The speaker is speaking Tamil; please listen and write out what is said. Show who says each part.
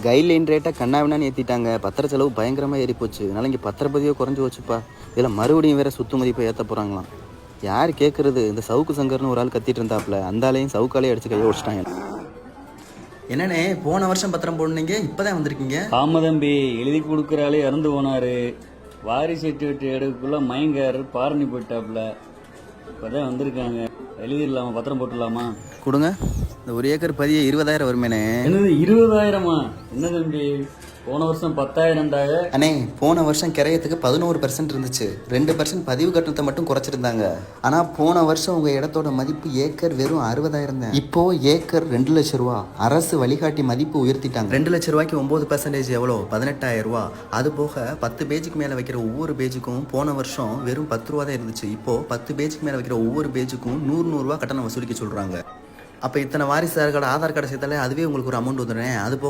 Speaker 1: கைட்லைன் ரேட்டை கண்ணாவினான்னு ஏற்றிட்டாங்க. பத்திர செலவு பயங்கரமாக ஏறி போச்சு. அதனால் இங்கே பத்திரப்பதியோ குறைஞ்சி வச்சுப்பா. இதில் மறுபடியும் வேறு சொத்து மதிப்பை ஏற்ற போகிறாங்களாம். யார் கேட்குறது? இந்த சவுக்கு சங்கர்னு ஒரு ஆள் கத்திட்டு இருந்தாப்புல, அந்த ஆளையும் சவுக்காலே அடிச்சு கையை ஓடிச்சிட்டாங்க. என்னண்ணே, போன வருஷம் பத்திரம் போடுனீங்க, இப்போதான் வந்திருக்கீங்க?
Speaker 2: ஆமதம்பி, எழுதி கொடுக்குறாலே இறந்து போனாரு. வாரி சர்டிஃபிகேட் எடுக்கக்குள்ள மயங்கார் பாரணி போயிட்டாப்புல. இப்போதான் வந்திருக்காங்க. எழுதிடலாமா? பத்திரம் போட்டுடலாமா?
Speaker 1: கொடுங்க. இந்த 1 ஏக்கர் பதிய 20,000 வருமேனே.
Speaker 2: என்னது 20,000-மா? என்ன தம்பி, போன வருஷம் 10,000
Speaker 1: அண்ணே, போன வருஷம் கிரையத்துக்கு 11% இருந்துச்சு. 2% பதிவு கட்டணத்தை மட்டும் குறைச்சிருந்தாங்க. ஆனால் போன வருஷம் உங்கள் இடத்தோட மதிப்பு ஏக்கர் வெறும் 60,000 தான். இப்போ ஏக்கர் 2 லட்ச ரூபா. அரசு வழிகாட்டி மதிப்பு உயர்த்திட்டாங்க. 2 லட்ச ரூபாய்க்கு 9% எவ்வளோ? 18,000 ரூபா. அது போக 10 பேஜுக்கு மேலே வைக்கிற ஒவ்வொரு பேஜுக்கும் போன வருஷம் வெறும் 10 ரூபா தான் இருந்துச்சு. இப்போ 10 பேஜுக்கு மேலே வைக்கிற ஒவ்வொரு பேஜுக்கும் 100 ரூபா கட்டணம் வசூலிக்க சொல்கிறாங்க. அப்போ இத்தனை வாரிசுதாரோட ஆதார் கார்டை சேர்த்தாலே அதுவே உங்களுக்கு ஒரு அமௌண்ட் வந்துடுறேன். அது போக